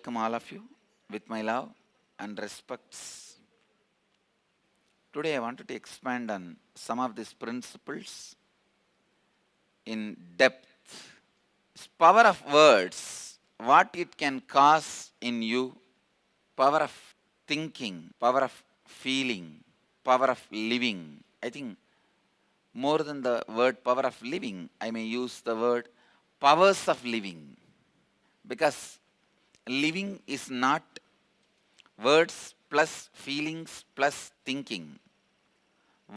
welcome all of you with my love and respects. Today I wanted to expand on some of these principles in depth. Power of words, what it can cause in you, power of thinking, power of feeling, power of living. I think more than the word power of living, I may use the word powers of living, because living is not words plus feelings plus thinking.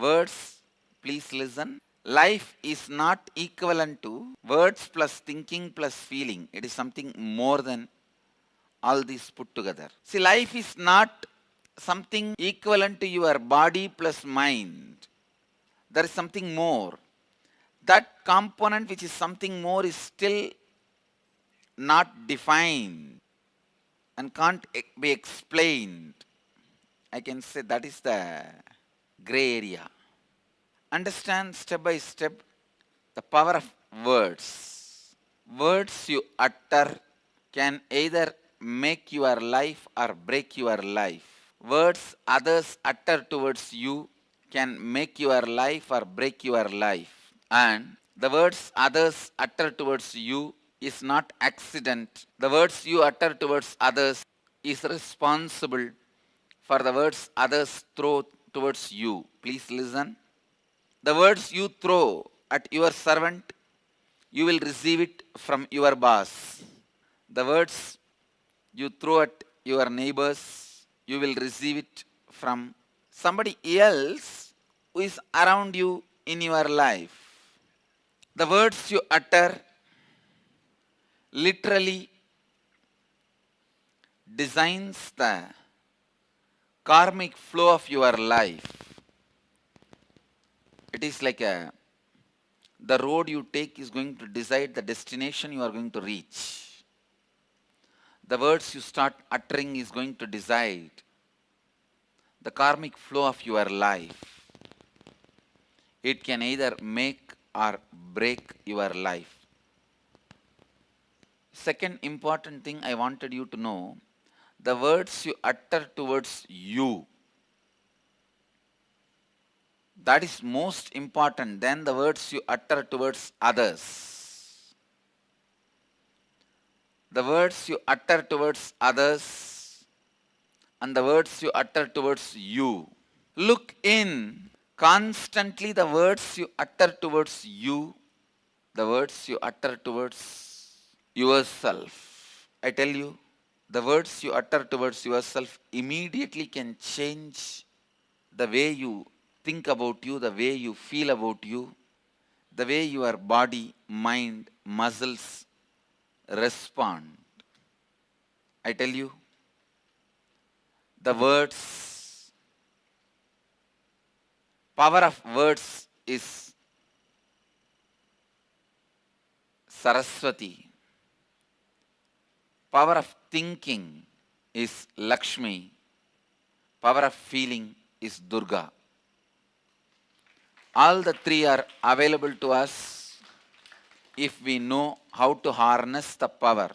Words, please listen. Life is not equivalent to words plus thinking plus feeling. It is something more than all these put together. See, life is not something equivalent to your body plus mind. There is something more. That component which is something more is still not defined and can't be explained. I can say that is the gray area. Understand step by step the power of words. Words you utter can either make your life or break your life. Words others utter towards you can make your life or break your life. And the words others utter towards you is not accident. The words you utter towards others is responsible for the words others throw towards you. Please listen. The words you throw at your servant, you will receive it from your boss. The words you throw at your neighbors, you will receive it from somebody else who is around you in your life. The words you utter literally designs the karmic flow of your life. It is like the road you take is going to decide the destination you are going to reach. The words you start uttering is going to decide the karmic flow of your life. It can either make or break your life. Second important thing I wanted you to know, the words you utter towards you, that is most important than the words you utter towards others. The words you utter towards others and the words you utter towards you. Look in constantly the words you utter towards you, the words you utter towards yourself. I tell you, the words you utter towards yourself immediately can change the way you think about you, the way you feel about you, the way your body, mind, muscles respond. I tell you, the words, power of words is Saraswati. Power of thinking is Lakshmi. Power of feeling is Durga. All the three are available to us if we know how to harness the power,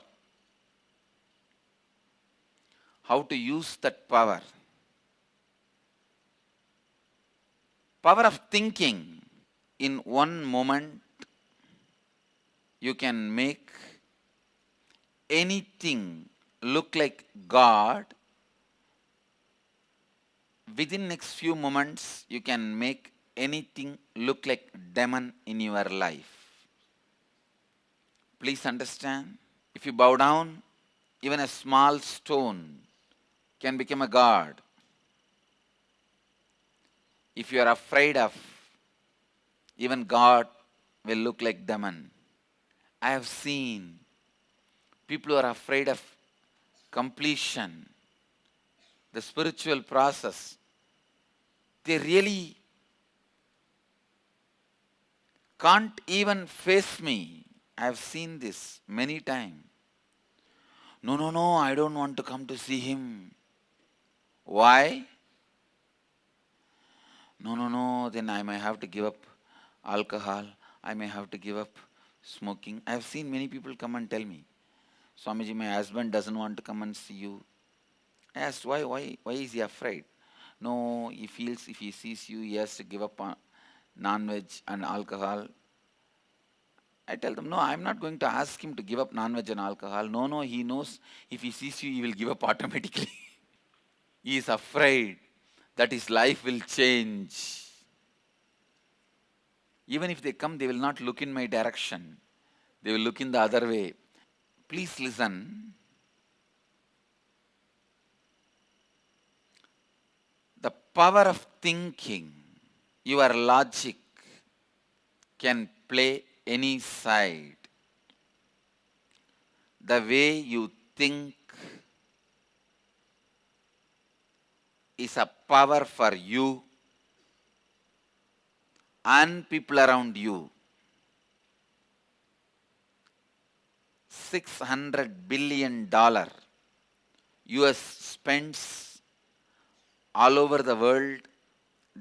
how to use that power. Power of thinking, in one moment you can make anything look like God. Within next few moments you can make anything look like demon in your life. Please understand, if you bow down, even a small stone can become a god. If you are afraid of, even God will look like demon. I have seen people who are afraid of completion, the spiritual process. They really can't even face me. I have seen this many times. No, I don't want to come to see him. Why? No, then I may have to give up alcohol. I may have to give up smoking. I have seen many people come and tell me. Swamiji, my husband doesn't want to come and see you. I asked, why is he afraid? No, he feels if he sees you, he has to give up on non-veg and alcohol. I tell them, no, I'm not going to ask him to give up non-veg and alcohol. No, he knows if he sees you, he will give up automatically. He is afraid that his life will change. Even if they come, they will not look in my direction. They will look in the other way. Please listen. The power of thinking, your logic can play any side. The way you think is a power for you and people around you. $600 billion US spends all over the world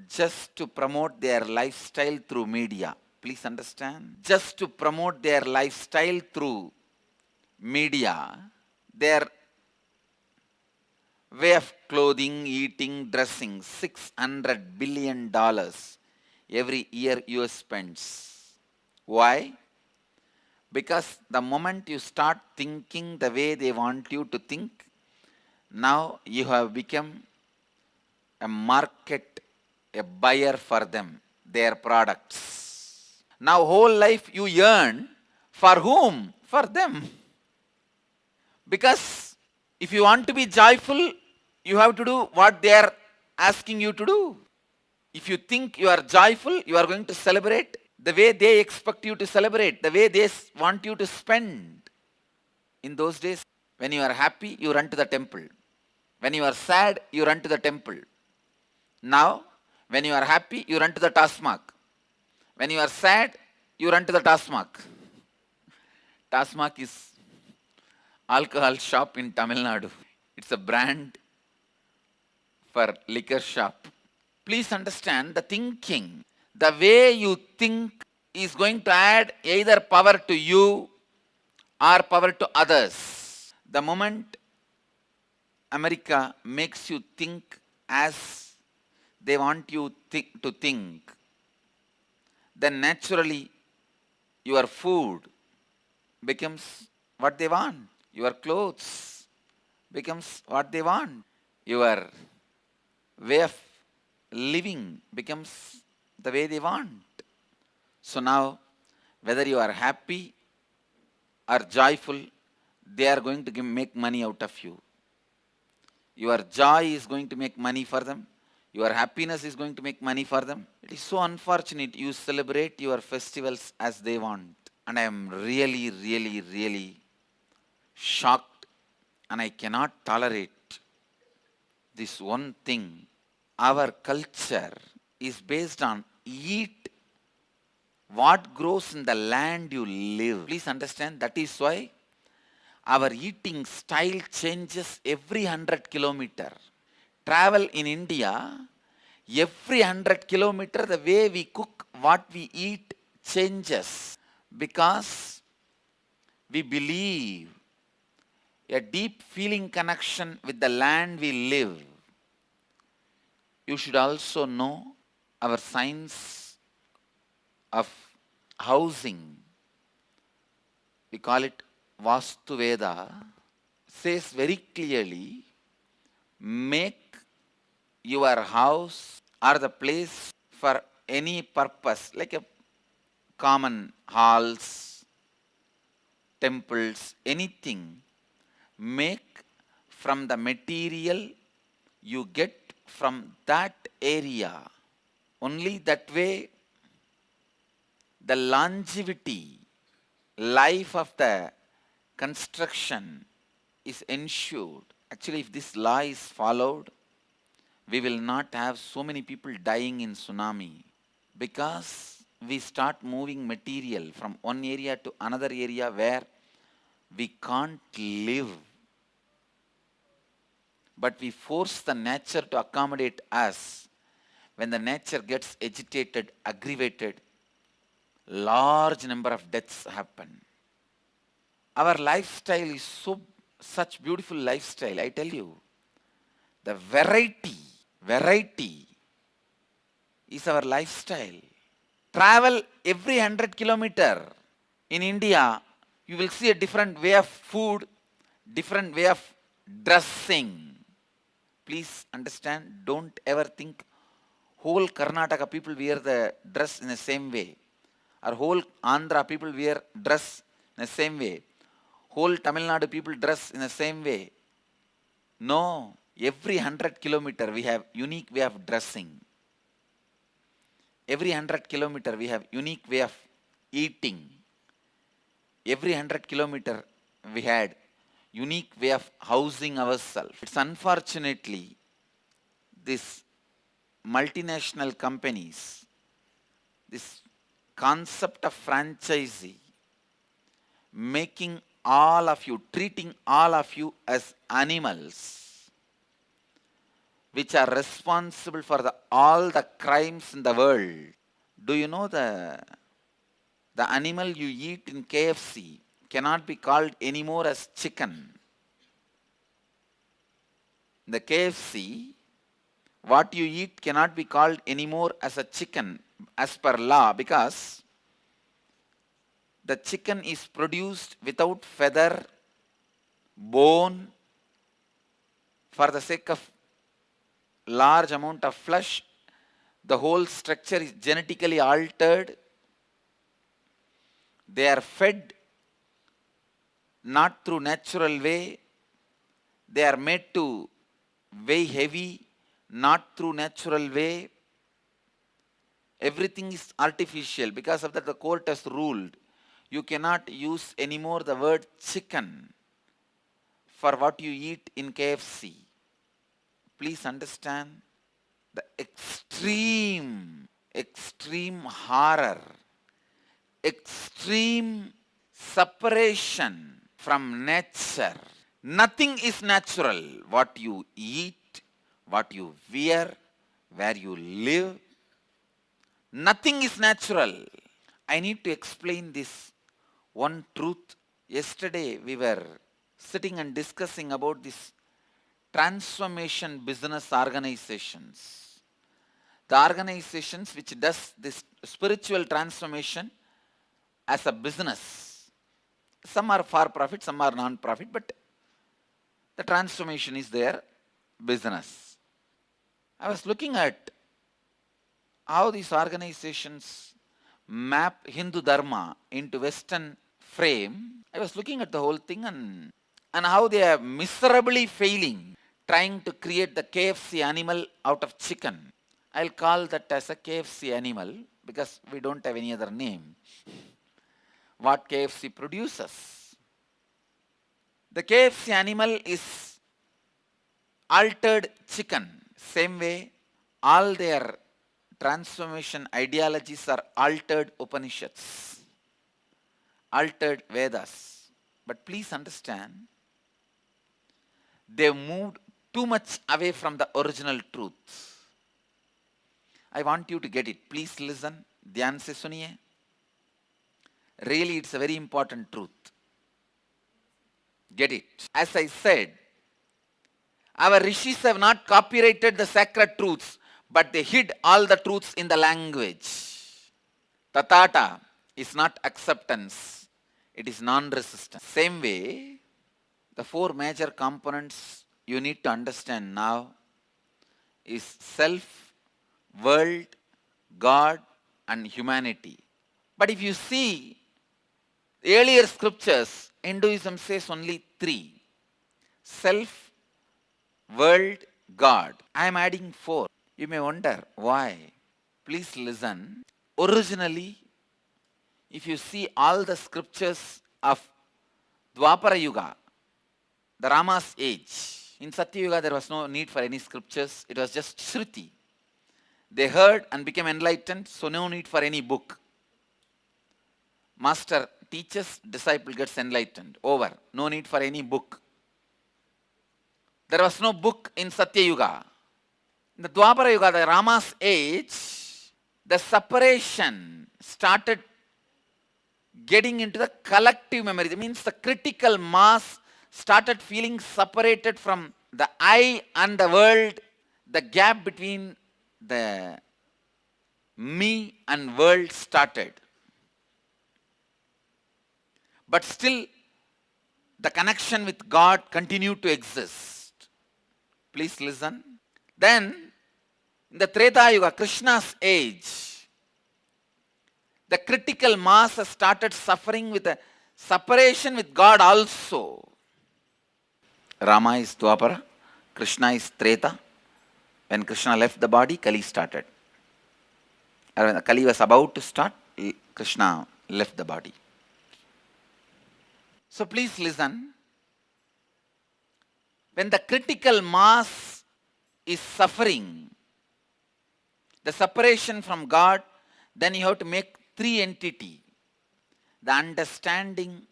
just to promote their lifestyle through media. Please understand. Just to promote their lifestyle through media, their way of clothing, eating, dressing, $600 billion every year US spends. Why? Because the moment you start thinking the way they want you to think, now you have become a market, a buyer for them, their products. Now whole life you earn for whom? For them. Because if you want to be joyful, you have to do what they are asking you to do. If you think you are joyful, you are going to celebrate the way they expect you to celebrate, the way they want you to spend. In those days, when you are happy, you run to the temple. When you are sad, you run to the temple. Now, when you are happy, you run to the Tasmak. When you are sad, you run to the Tasmak. Tasmak is alcohol shop in Tamil Nadu. It's a brand for liquor shop. Please understand the thinking. The way you think is going to add either power to you or power to others. The moment America makes you think as they want you to think, then naturally your food becomes what they want. Your clothes becomes what they want. Your way of living becomes the way they want. So now, whether you are happy or joyful, they are going to make money out of you. Your joy is going to make money for them. Your happiness is going to make money for them. It is so unfortunate you celebrate your festivals as they want. And I am really shocked, and I cannot tolerate this one thing. Our culture is based on eat what grows in the land you live. Please understand, that is why our eating style changes every 100 kilometers. Travel in India, every 100 kilometers, the way we cook, what we eat changes. Because we believe a deep feeling connection with the land we live. You should also know our science of housing. We call it Vastu Veda. Says very clearly, make your house or the place for any purpose, like a common halls, temples, anything. Make from the material you get from that area. Only that way the longevity, life of the construction is ensured. Actually, if this law is followed, we will not have so many people dying in tsunami, because we start moving material from one area to another area where we can't live. But we force the nature to accommodate us. When the nature gets agitated, aggravated, large number of deaths happen. Our lifestyle is such beautiful lifestyle, I tell you. The variety is our lifestyle. Travel every 100 kilometer. In India, you will see a different way of food, different way of dressing. Please understand, don't ever think whole Karnataka people wear the dress in the same way, or whole Andhra people wear dress in the same way, whole Tamil Nadu people dress in the same way. No, every 100 kilometer we have unique way of dressing. Every 100 kilometer we have unique way of eating. Every 100 kilometer we had unique way of housing ourselves. It's unfortunately this multinational companies, this concept of franchisee, making all of you, treating all of you as animals, which are responsible for all the crimes in the world. Do you know the animal you eat in KFC cannot be called anymore as chicken? The KFC, what you eat cannot be called anymore as a chicken as per law, because the chicken is produced without feather, bone, for the sake of large amount of flesh. The whole structure is genetically altered. They are fed not through natural way. They are made to weigh heavy, not through natural way. Everything is artificial. Because of that, the court has ruled you cannot use anymore the word chicken for what you eat in KFC. Please understand the extreme horror, extreme separation from nature. Nothing is natural. What you eat, what you wear, where you live, nothing is natural. I need to explain this one truth. Yesterday we were sitting and discussing about this transformation business organizations. The organizations which does this spiritual transformation as a business. Some are for profit, some are non-profit, but the transformation is their business. I was looking at how these organizations map Hindu Dharma into Western frame. I was looking at the whole thing and how they are miserably failing trying to create the KFC animal out of chicken. I'll call that as a KFC animal because we don't have any other name. What KFC produces. The KFC animal is altered chicken. Same way, all their transformation ideologies are altered Upanishads, altered Vedas. But please understand, they moved too much away from the original truth. I want you to get it. Please listen. Dhyan se suniye. Really, it's a very important truth. Get it. As I said, our rishis have not copyrighted the sacred truths, but they hid all the truths in the language. Tatata is not acceptance. It is non-resistance. Same way, the four major components you need to understand now is self, world, God, and humanity. But if you see the earlier scriptures, Hinduism says only three: self, world, God. I am adding four. You may wonder why. Please listen. Originally, if you see all the scriptures of Dwapara Yuga, the Rama's age, in Satya Yuga there was no need for any scriptures. It was just Shruti. They heard and became enlightened, so no need for any book. Master teaches, disciple gets enlightened. Over. No need for any book. There was no book in Satya Yuga. In the Dwapara Yuga, the Rama's age, the separation started getting into the collective memory. That means the critical mass started feeling separated from the I and the world. The gap between the me and world started. But still, the connection with God continued to exist. Please listen. Then, in the Treta Yuga, Krishna's age, the critical mass has started suffering with a separation with God also. Rama is Dwapara, Krishna is Treta. When Krishna left the body, Kali started. When Kali was about to start, Krishna left the body. So please listen. When the critical mass is suffering, the separation from God, then you have to make three entities. The understanding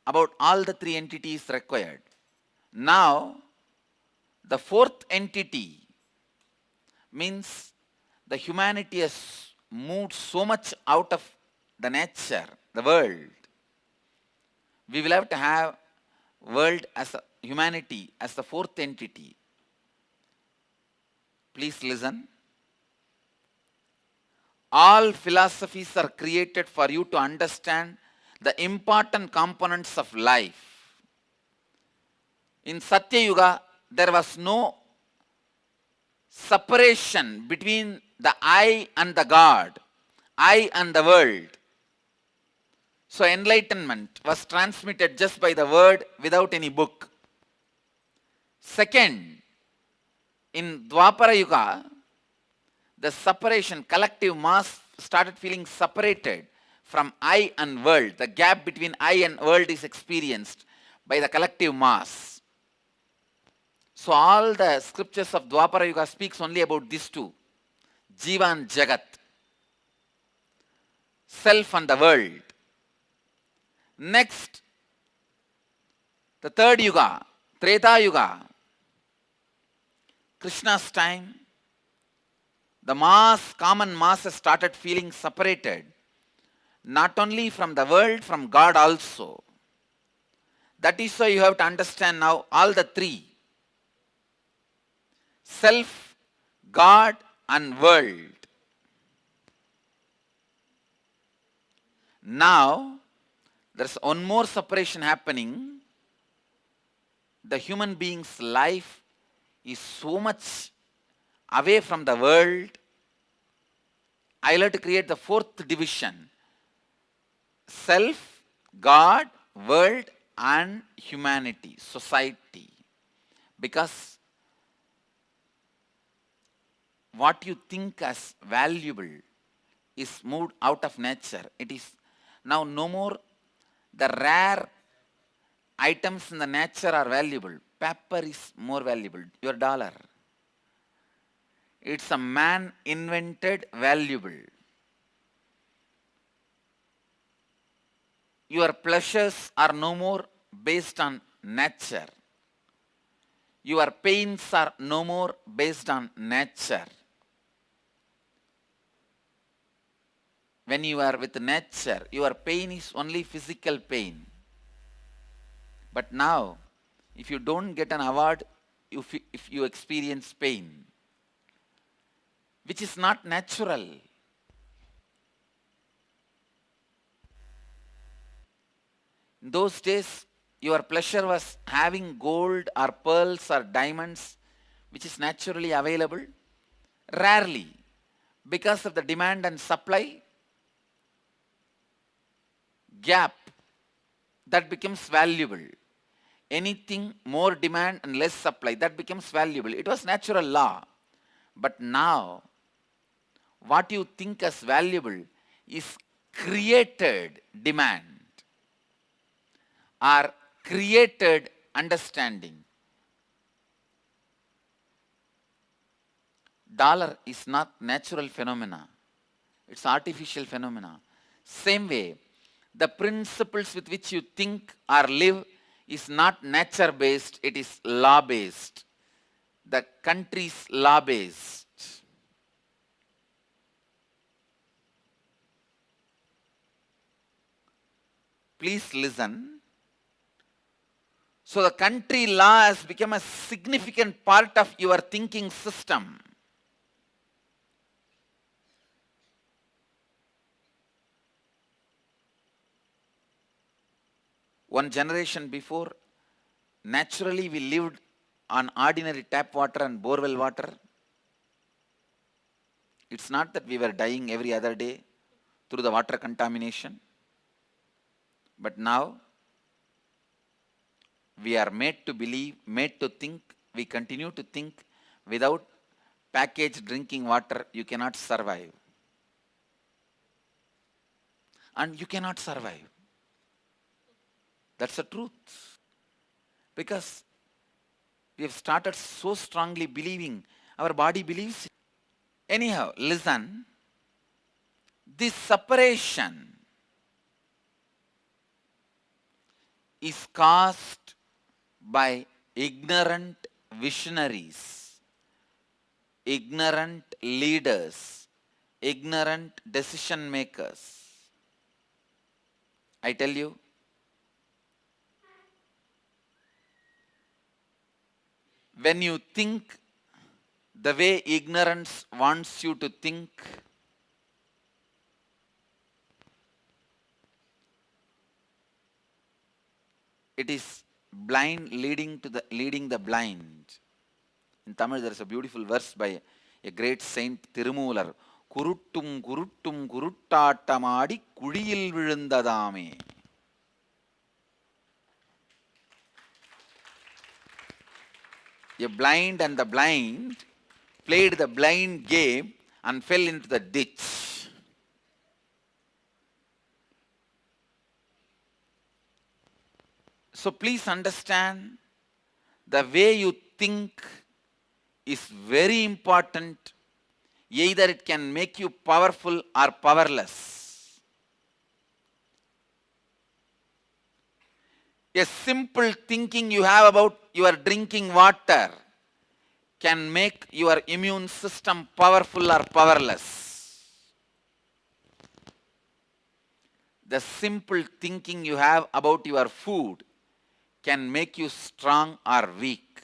about all the three entities required. Now, the fourth entity means the humanity has moved so much out of the nature, the world. We will have to have world as a humanity as the fourth entity. Please listen. All philosophies are created for you to understand the important components of life. In Satya Yuga, there was no separation between the I and the God, I and the world. So enlightenment was transmitted just by the word without any book. Second, in Dwapara Yuga, the separation, collective mass started feeling separated from I and world. The gap between I and world is experienced by the collective mass. So all the scriptures of Dwapara Yuga speaks only about these two, Jiva and Jagat, self and the world. Next, the third Yuga, Treta Yuga, Krishna's time, the mass, common mass has started feeling separated, not only from the world, from God also. That is why you have to understand now all the three. Self, God and world. Now, there is one more separation happening. The human being's life is so much away from the world. I will have to create the fourth division. Self, God, world and humanity, society. Because what you think as valuable is moved out of nature. It is now no more the rare items in the nature are valuable. Pepper is more valuable, your dollar. It's a man invented valuable. Your pleasures are no more based on nature. Your pains are no more based on nature. When you are with nature, your pain is only physical pain. But now, if you don't get an award, if you experience pain, which is not natural. In those days, your pleasure was having gold or pearls or diamonds, which is naturally available. Rarely, because of the demand and supply gap, that becomes valuable. Anything more demand and less supply, that becomes valuable. It was natural law. But now, what you think as valuable is created demand or created understanding. Dollar is not natural phenomena. It's artificial phenomena. Same way, the principles with which you think or live is not nature based, it is law based. The country is law based. Please listen. So the country law has become a significant part of your thinking system. One generation before, naturally we lived on ordinary tap water and borewell water. It's not that we were dying every other day through the water contamination. But now, we are made to believe, made to think, we continue to think without packaged drinking water, you cannot survive. And you cannot survive. That's the truth. Because we have started so strongly believing, our body believes it. Anyhow, listen, this separation is caused by ignorant visionaries, ignorant leaders, ignorant decision makers. I tell you, when you think the way ignorance wants you to think, it is blind leading the blind. In Tamil there is a beautiful verse by a great saint Tirumular. Kuruttum kuruttum kuruttattamadi kudiyil vizhundadame. A blind and the blind played the blind game and fell into the ditch. So please understand, the way you think is very important. Either it can make you powerful or powerless. A simple thinking you have about your drinking water can make your immune system powerful or powerless. The simple thinking you have about your food can make you strong or weak.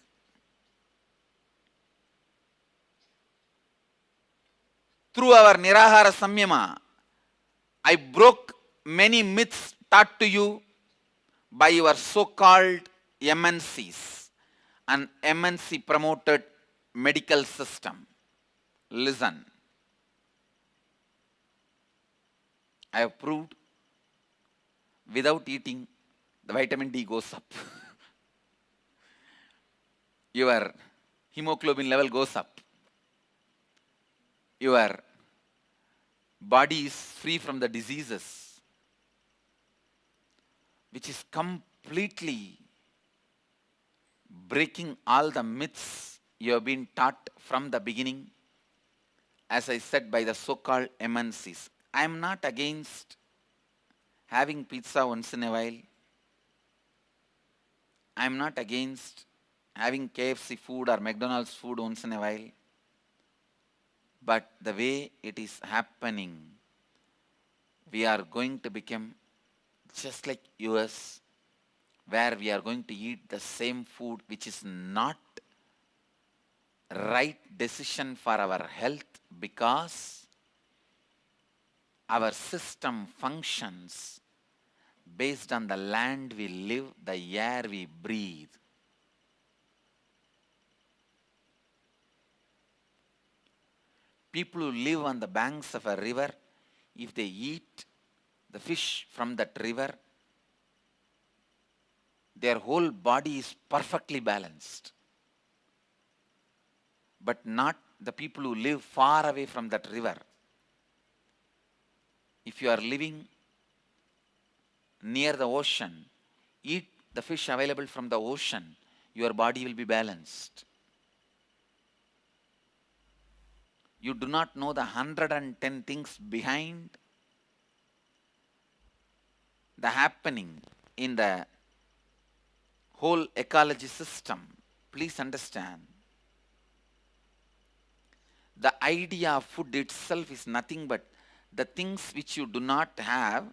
Through our Nirahara Samyama, I broke many myths taught to you by your so-called MNCs and MNC promoted medical system. Listen, I have proved without eating the vitamin D goes up. Your hemoglobin level goes up. Your body is free from the diseases, which is completely breaking all the myths you have been taught from the beginning, as I said, by the so-called MNCs. I am not against having pizza once in a while. I am not against having KFC food or McDonald's food once in a while. But the way it is happening, we are going to become just like US, where we are going to eat the same food which is not right decision for our health, because our system functions based on the land we live, the air we breathe. People who live on the banks of a river, if they eat the fish from that river, their whole body is perfectly balanced. But not the people who live far away from that river. If you are living near the ocean, eat the fish available from the ocean, your body will be balanced. You do not know the 110 things behind the happening in the whole ecology system. Please understand. The idea of food itself is nothing but the things which you do not have,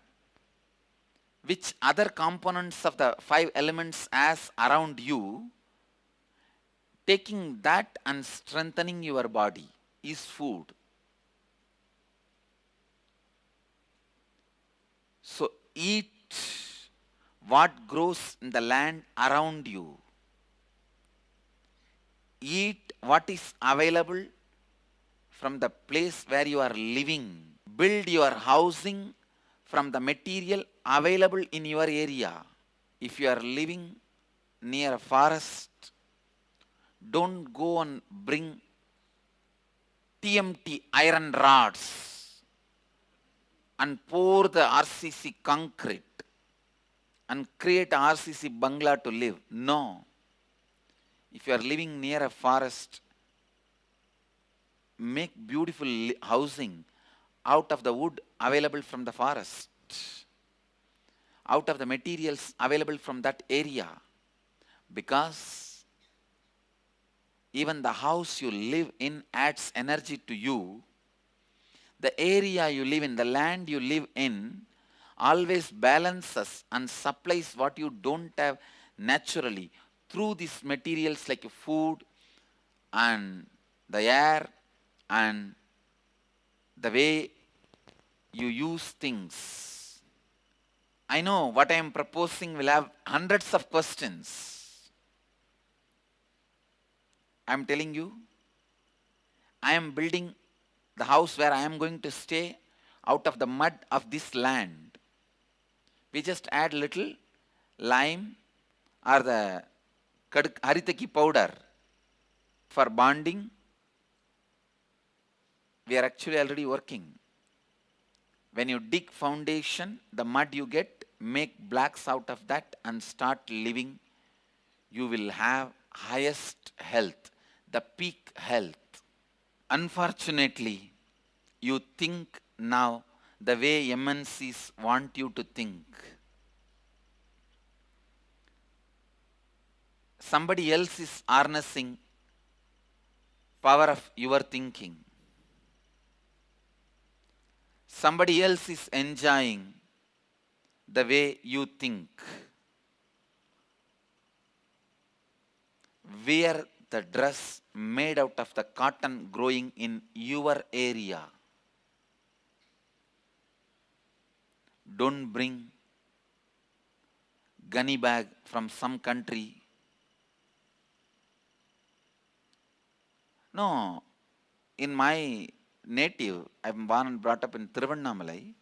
which other components of the five elements as around you, taking that and strengthening your body is food. So eat what grows in the land around you. Eat what is available from the place where you are living. Build your housing from the material available in your area. If you are living near a forest, don't go and bring TMT iron rods and pour the RCC concrete and create a RCC bungalow to live. No. If you are living near a forest, make beautiful housing out of the wood available from the forest, out of the materials available from that area. Because even the house you live in adds energy to you. The area you live in, the land you live in, always balances and supplies what you don't have naturally through these materials like food and the air and the way you use things. I know what I am proposing will have hundreds of questions. I am telling you, I am building the house where I am going to stay out of the mud of this land. We just add little lime or the haritaki powder for bonding. We are actually already working. When you dig foundation, the mud you get, make blocks out of that and start living, you will have highest health, the peak health. Unfortunately, you think now the way MNCs want you to think. Somebody else is harnessing power of your thinking. Somebody else is enjoying the way you think. Wear the dress made out of the cotton growing in your area. Don't bring gunny bag from some country. No, in my native, I am born and brought up in Tiruvannamalai.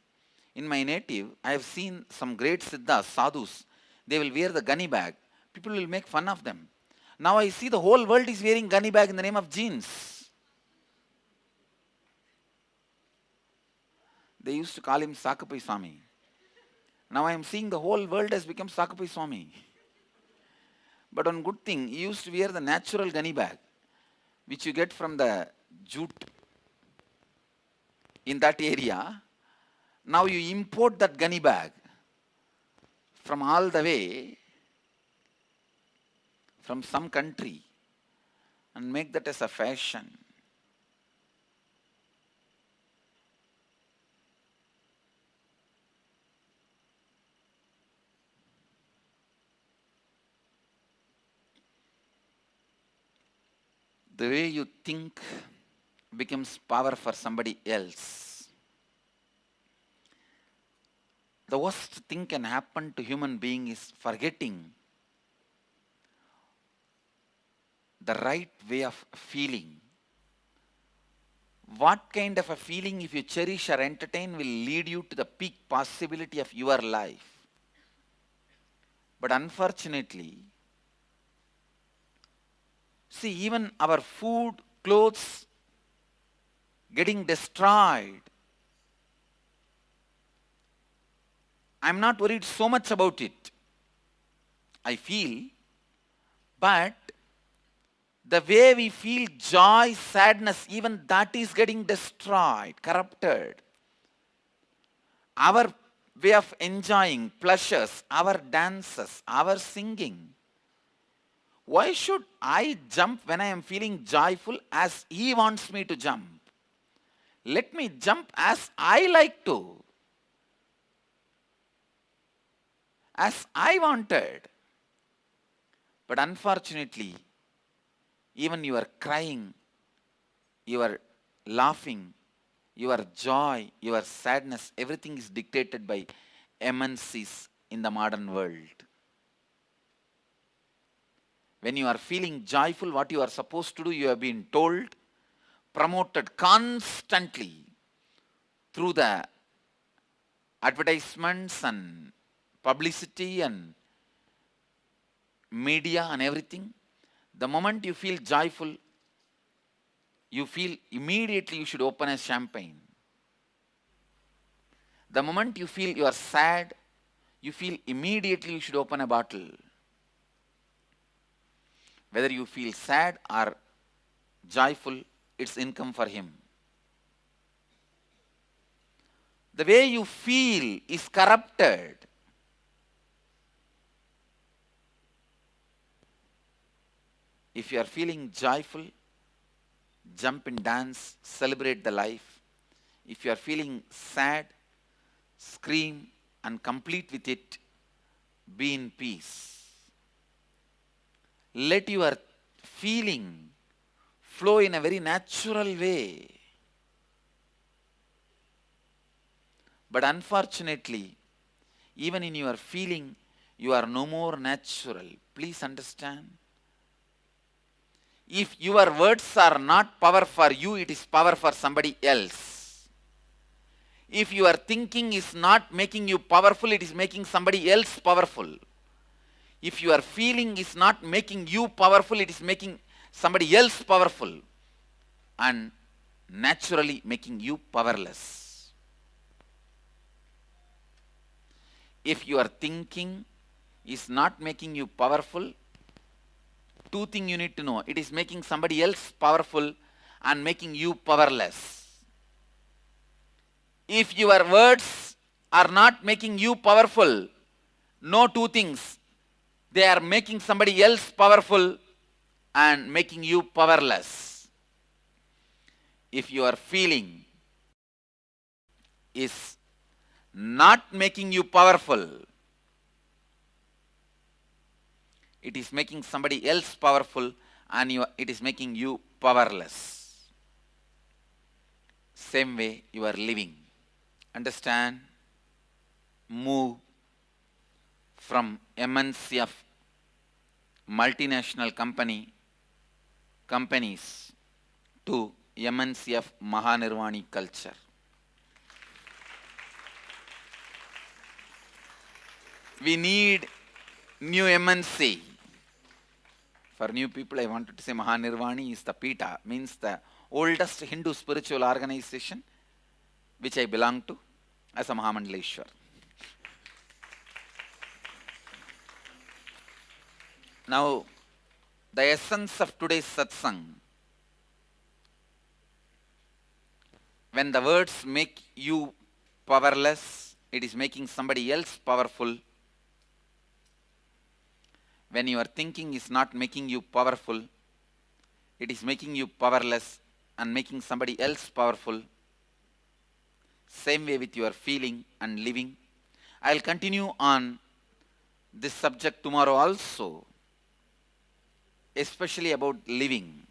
In my native, I have seen some great siddhas, sadhus. They will wear the gunny bag. People will make fun of them. Now I see the whole world is wearing gunny bag in the name of jeans. They used to call him Sakapai Swami. Now I am seeing the whole world has become Sakapai Swami. But one good thing, he used to wear the natural gunny bag, which you get from the jute in that area. Now you import that gunny bag from all the way from some country and make that as a fashion. The way you think becomes power for somebody else. The worst thing can happen to human being is forgetting the right way of feeling. What kind of a feeling, if you cherish or entertain, will lead you to the peak possibility of your life. But unfortunately, see, even our food, clothes getting destroyed. I'm not worried so much about it. I feel, but the way we feel joy, sadness, even that is getting destroyed, corrupted. Our way of enjoying pleasures, our dances, our singing. Why should I jump when I am feeling joyful as he wants me to jump? Let me jump as I like to. as I wanted. But unfortunately, even your crying, your laughing, your joy, your sadness, everything is dictated by MNCs in the modern world. When you are feeling joyful, what you are supposed to do, you have been told, promoted constantly through the advertisements and publicity and media and everything. The moment you feel joyful, you feel immediately you should open a champagne. The moment you feel you are sad, you feel immediately you should open a bottle. Whether you feel sad or joyful, it's income for him. The way you feel is corrupted. If you are feeling joyful, jump and dance, celebrate the life. If you are feeling sad, scream and complete with it. Be in peace. Let your feeling flow in a very natural way. But unfortunately, even in your feeling, you are no more natural. Please understand. If your words are not power for you, it is power for somebody else. If your thinking is not making you powerful, it is making somebody else powerful. If your feeling is not making you powerful, it is making somebody else powerful and naturally making you powerless. If your thinking is not making you powerful, two things you need to know. It is making somebody else powerful and making you powerless. If your words are not making you powerful, know two things. They are making somebody else powerful and making you powerless. If your feeling is not making you powerful, it is making somebody else powerful and it is making you powerless. Same way you are living. Understand? Move from MNC of multinational companies to MNC of Mahanirvani culture. We need new MNC. For new people, I wanted to say Mahanirvani is the Pita, means the oldest Hindu spiritual organization which I belong to as a Mahamandaleshwar. Now, the essence of today's satsang, when the words make you powerless, it is making somebody else powerful. When your thinking is not making you powerful, it is making you powerless and making somebody else powerful. Same way with your feeling and living. I will continue on this subject tomorrow also, especially about living.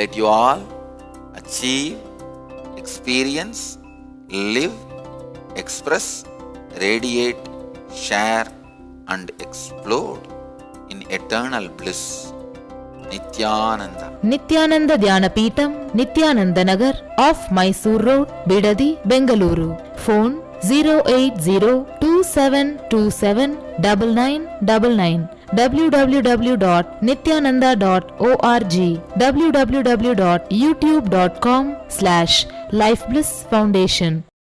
Let you all achieve, experience, live, express, radiate, share and explode in eternal bliss. Nityananda. Nityananda Dhyanapitham, Nityananda Nagar, off Mysore Road, Bidadi, Bengaluru. Phone 08027279999. www.nityananda.org. www.youtube.com/Life Bliss Foundation.